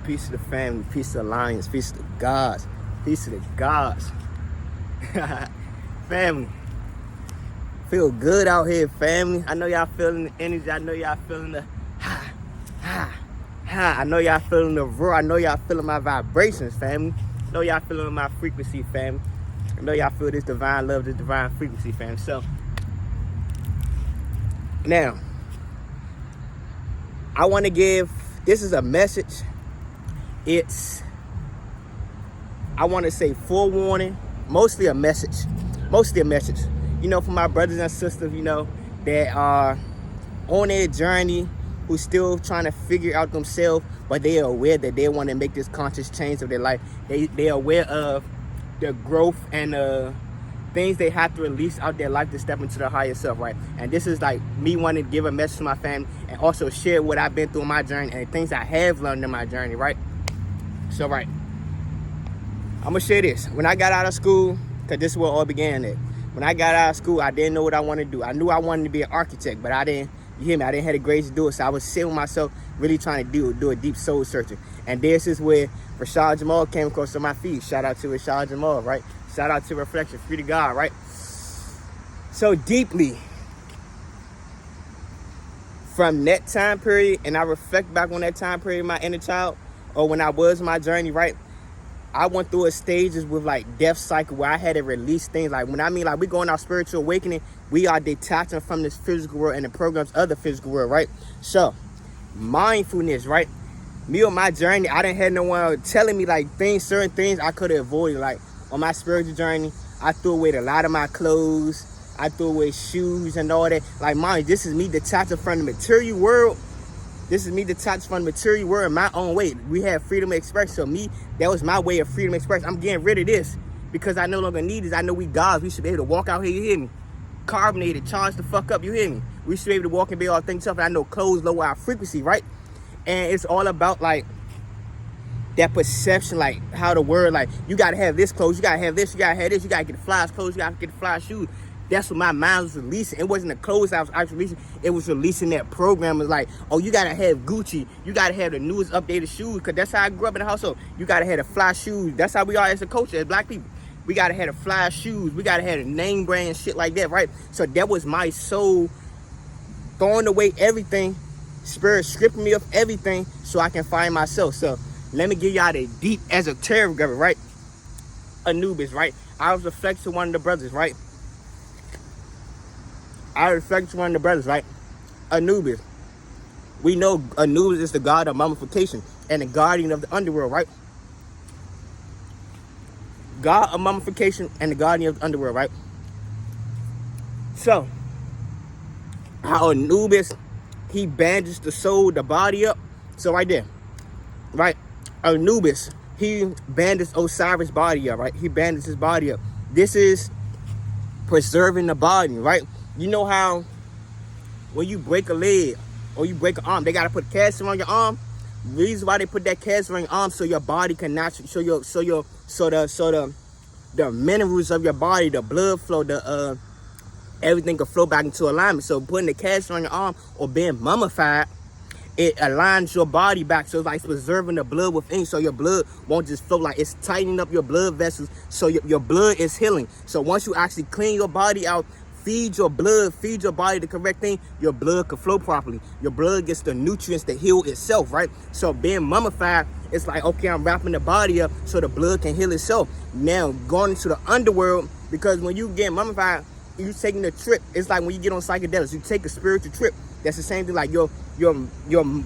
Peace to the family, peace to the alliance, peace to the gods, peace to the gods. Family, feel good out here, family. I know y'all feeling the energy. I know y'all feeling the ha, ha, ha. I know y'all feeling the roar. I know y'all feeling my vibrations, family. I know y'all feeling my frequency, family. I know y'all feel this divine love, this divine frequency, family. So, now, I want to give, this is a message. It's, I want to say forewarning, mostly a message. You know, for my brothers and sisters, you know, that are on their journey, who still trying to figure out themselves, but they are aware that they want to make this conscious change of their life. They are aware of the growth and things they have to release out their life to step into their higher self, right? And this is like me wanting to give a message to my family and also share what I've been through in my journey and things I have learned in my journey, right? So, right, I'm gonna share this. When I got out of school, because this is where it all began at. When I got out of school, I didn't know what I wanted to do. I knew I wanted to be an architect, but I didn't, you hear me? I didn't have the grades to do it. So I was sitting with myself, really trying to do a deep soul searching. And this is where Rashad Jamal came across on my feed. Shout out to Rashad Jamal, right? Shout out to Reflection, free to God, right? So deeply, from that time period, and I reflect back on that time period, my inner child, or when I was my journey, right? I went through a stages with like death cycle where I had to release things. Like when I mean like we going our spiritual awakening, we are detaching from this physical world and the programs of the physical world, right? So mindfulness, right? Me on my journey, I didn't have no one telling me like certain things I could have avoided. Like on my spiritual journey, I threw away a lot of my clothes. I threw away shoes and all that. Like mind, this is me detaching from the material world. This is me detached from the material world in my own way. We have freedom of expression. So me, that was my way of freedom of expression. I'm getting rid of this because I no longer need this. I know we gods. We should be able to walk out here, you hear me? Carbonated, charge the fuck up, you hear me? We should be able to walk and be all things tough. And I know clothes lower our frequency, right? And it's all about like that perception, like how the word, like you gotta have this clothes, you gotta have this, you gotta have this, you gotta get the fly clothes, you gotta get the fly shoes. That's what my mind was releasing. It wasn't the clothes I was releasing. It was releasing that program. It was like, oh, you got to have Gucci. You got to have the newest updated shoes. Because that's how I grew up in the household. You got to have the fly shoes. That's how we are as a culture, as black people. We got to have the fly shoes. We got to have the name brand and shit like that, right? So that was my soul throwing away everything. Spirit stripping me of everything so I can find myself. So let me give y'all the deep esoteric of it, right? Anubis, right? I was reflecting to one of the brothers, right? Right? Anubis. We know Anubis is the god of mummification and the guardian of the underworld, right? God of mummification and the guardian of the underworld, right? So, how Anubis, he bandaged the soul, the body up. So right there, right? Anubis, he bandaged Osiris' body up, right? He bandaged his body up. This is preserving the body, right? You know how when you break a leg or you break an arm, they gotta put caster on your arm. The reason why they put that caster on your arm so your body can naturally, the minerals of your body, the blood flow, everything can flow back into alignment. So putting the caster on your arm or being mummified, it aligns your body back. So it's like preserving the blood within, so your blood won't just flow. Like it's tightening up your blood vessels, so your blood is healing. So once you actually clean your body out, feed your blood, feed your body the correct thing, your blood can flow properly. Your blood gets the nutrients to heal itself, right? So being mummified, it's like, okay, I'm wrapping the body up so the blood can heal itself. Now, going into the underworld, because when you get mummified, you're taking a trip. It's like when you get on psychedelics, you take a spiritual trip. That's the same thing, like your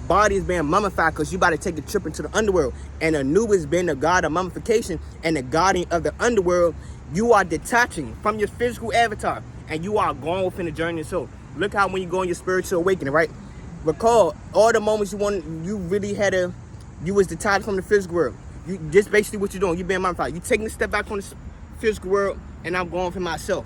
body is being mummified because you about to take a trip into the underworld. And Anubis being the god of mummification and the guardian of the underworld, you are detaching from your physical avatar. And you are going within the journey. So look how when you go on your spiritual awakening, right? Recall all the moments you was detached from the physical world. You just basically what you're doing. You're being mummified. You taking a step back from the physical world, and I'm going for myself,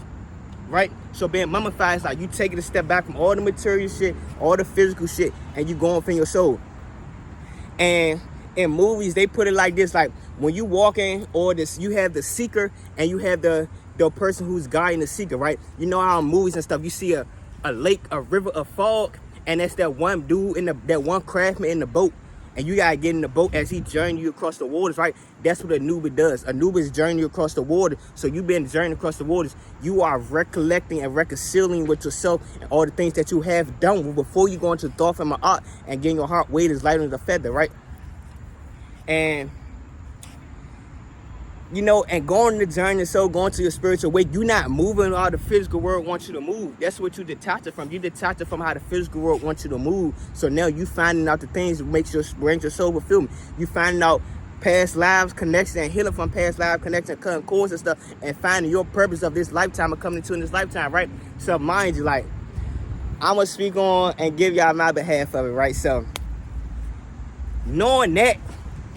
right? So being mummified is like you taking a step back from all the material shit, all the physical shit, and you going for your soul. And in movies, they put it like this: like when you walk in, or this, you have the seeker and you have the person who's guiding the seeker, right? You know how in movies and stuff, you see a lake, a river, a fog, and that's that one dude that one craftsman in the boat, and you gotta get in the boat as he journey you across the waters, right? That's what Anubis does. Anubis journey you across the water. So you been journeying across the waters. You are recollecting and reconciling with yourself and all the things that you have done before you go into Thoth and Ma'at and getting your heart weight as light as a feather, right? And you know, and going the journey, so going to your spiritual way, you're not moving how the physical world wants you to move. That's what you detach it from. You detach it from how the physical world wants you to move. So now you finding out the things that brings your soul fulfillment. You finding out past lives connection and healing from past life connection, cutting cords and stuff, and finding your purpose of this lifetime and coming into in this lifetime, right? So mind you, like, I'm gonna speak on and give y'all my behalf of it, right? So knowing that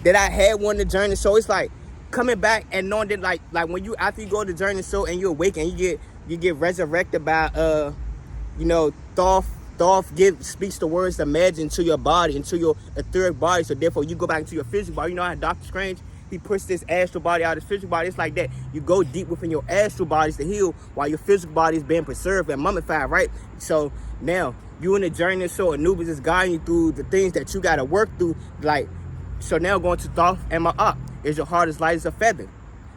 I had one to journey, so it's like coming back and knowing that like when you after you go to journey so and you awaken, you get resurrected by you know, Thoth speaks the words imagine to your body, into your etheric body. So therefore you go back into your physical body. You know how Dr. Strange, he puts this astral body out of his physical body. It's like that. You go deep within your astral bodies to heal while your physical body is being preserved and mummified, right? So now you in the journey, so Anubis is guiding you through the things that you got to work through. Like, so now going to Thoth and Ma'at, is your heart as light as a feather.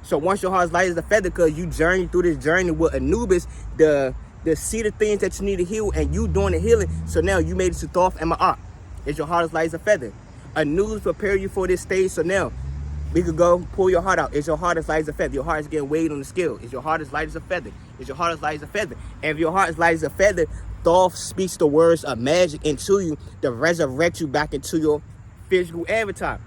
So once your heart is light as a feather, because you journey through this journey with Anubis, the see the things that you need to heal, and you doing the healing. So now you made it to Thoth and Ma'at. Is your heart as light as a feather? Anubis prepare you for this stage. So now we could go pull your heart out. Is your heart as light as a feather? Your heart is getting weighed on the scale. Is your heart as light as a feather? Is your heart as light as a feather? And if your heart is light as a feather, Thoth speaks the words of magic into you to resurrect you back into your physical avatar.